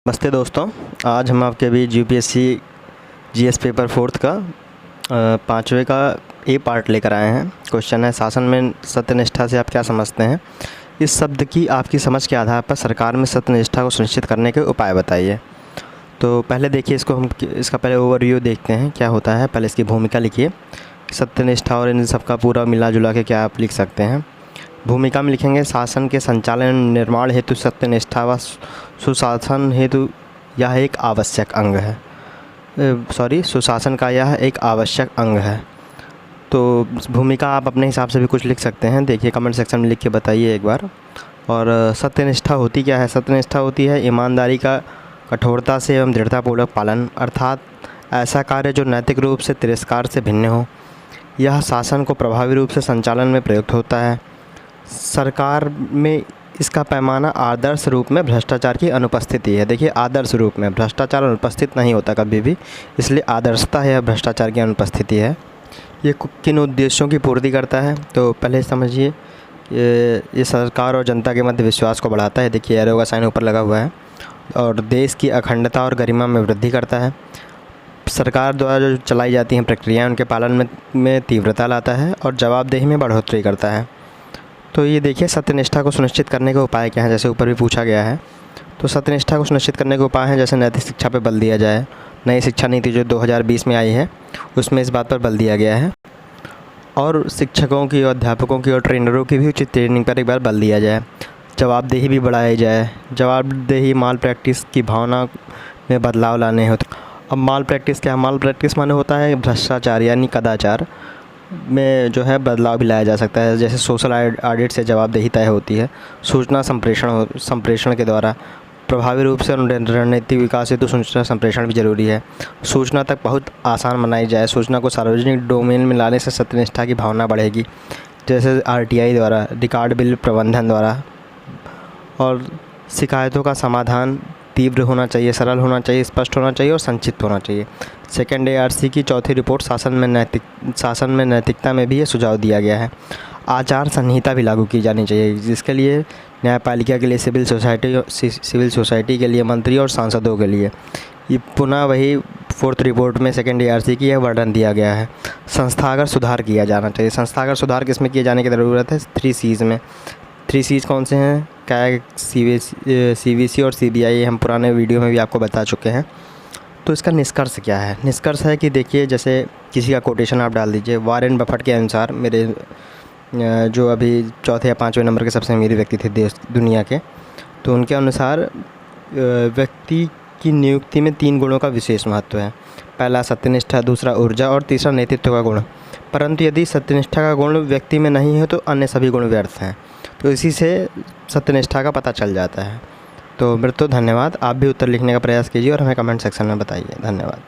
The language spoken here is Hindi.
नमस्ते दोस्तों, आज हम आपके बीच यूपीएससी जीएस पेपर 4th का 5वें का ए पार्ट लेकर आए हैं। क्वेश्चन है, शासन में सत्यनिष्ठा से आप क्या समझते हैं? इस शब्द की आपकी समझ के आधार पर सरकार में सत्यनिष्ठा को सुनिश्चित करने के उपाय बताइए। तो पहले देखिए इसका पहले ओवरव्यू देखते हैं क्या होता है। पहले इसकी भूमिका लिखिए। सत्यनिष्ठा और इन सबका पूरा मिला जुला के क्या आप लिख सकते हैं। भूमिका में लिखेंगे, शासन के संचालन निर्माण हेतु सत्यनिष्ठा व सुशासन हेतु यह एक आवश्यक अंग है। सुशासन का यह एक आवश्यक अंग है। तो भूमिका आप अपने हिसाब से भी कुछ लिख सकते हैं। देखिए कमेंट सेक्शन में लिख के बताइए एक बार। और सत्यनिष्ठा होती क्या है? सत्यनिष्ठा होती है ईमानदारी का कठोरता से एवं दृढ़तापूर्वक पालन, अर्थात ऐसा कार्य जो नैतिक रूप से तिरस्कार से भिन्न हो। यह शासन को प्रभावी रूप से संचालन में प्रयुक्त होता है। सरकार में इसका पैमाना आदर्श रूप में भ्रष्टाचार की अनुपस्थिति है। देखिए आदर्श रूप में भ्रष्टाचार अनुपस्थित नहीं होता कभी भी, इसलिए आदर्शता है, भ्रष्टाचार की अनुपस्थिति है। ये किन उद्देश्यों की पूर्ति करता है? तो पहले समझिए, ये सरकार और जनता के मध्य विश्वास को बढ़ाता है। देखिए एरो का साइन ऊपर लगा हुआ है। और देश की अखंडता और गरिमा में वृद्धि करता है। सरकार द्वारा जो चलाई जाती हैं प्रक्रियाएँ, उनके पालन में तीव्रता लाता है और जवाबदेही में बढ़ोतरी करता है। तो ये देखिए सत्यनिष्ठा को सुनिश्चित करने के उपाय क्या हैं, जैसे ऊपर भी पूछा गया है। तो सत्यनिष्ठा को सुनिश्चित करने के उपाय हैं, जैसे नैतिक शिक्षा पर बल दिया जाए। नई शिक्षा नीति जो 2020 में आई है उसमें इस बात पर बल दिया गया है। और शिक्षकों की और अध्यापकों की और ट्रेनरों की भी उचित ट्रेनिंग पर एक बार बल दिया जाए। जवाबदेही भी बढ़ाई जाए। जवाबदेही माल प्रैक्टिस की भावना में बदलाव लाने होते। अब माल प्रैक्टिस क्या है? माल प्रैक्टिस माने होता है भ्रष्टाचार यानी कदाचार में जो है बदलाव भी लाया जा सकता है। जैसे सोशल ऑडिट से जवाबदेही तय होती है। सूचना संप्रेषण के द्वारा प्रभावी रूप से रणनीतिक विकास हेतु सूचना संप्रेषण भी जरूरी है। सूचना तक बहुत आसान बनाई जाए। सूचना को सार्वजनिक डोमेन में लाने से सत्यनिष्ठा की भावना बढ़ेगी, जैसे आरटीआई द्वारा, रिकॉर्ड बिल प्रबंधन द्वारा। और शिकायतों का समाधान तीव्र होना चाहिए, सरल होना चाहिए, स्पष्ट होना चाहिए और संक्षिप्त होना चाहिए। सेकेंड ARC की चौथी रिपोर्ट शासन में नैतिकता में भी ये सुझाव दिया गया है। आचार संहिता भी लागू की जानी चाहिए, जिसके लिए न्यायपालिका के लिए, सिविल सोसाइटी के लिए, मंत्री और सांसदों के लिए। ये पुनः वही 4th रिपोर्ट में सेकेंड ARC की यह वर्णन दिया गया है। संस्थागत सुधार किया जाना चाहिए। संस्थागत सुधार किसमें किए जाने की ज़रूरत है? 3 C's में। 3 C's कौन से हैं? कैग, CVC और CBI हम पुराने वीडियो में भी आपको बता चुके हैं। तो इसका निष्कर्ष क्या है? निष्कर्ष है कि देखिए, जैसे किसी का कोटेशन आप डाल दीजिए। वॉरेन बफेट के अनुसार, मेरे जो अभी 4थे या 5वें नंबर के सबसे अमीर व्यक्ति थे दुनिया के, तो उनके अनुसार व्यक्ति की नियुक्ति में 3 गुणों का विशेष महत्व है। पहला सत्यनिष्ठा, दूसरा ऊर्जा और तीसरा नेतृत्व का गुण। परंतु यदि सत्यनिष्ठा का गुण व्यक्ति में नहीं है तो अन्य सभी गुण व्यर्थ हैं। तो इसी से सत्यनिष्ठा का पता चल जाता है। तो धन्यवाद। आप भी उत्तर लिखने का प्रयास कीजिए और हमें कमेंट सेक्शन में बताइए। धन्यवाद।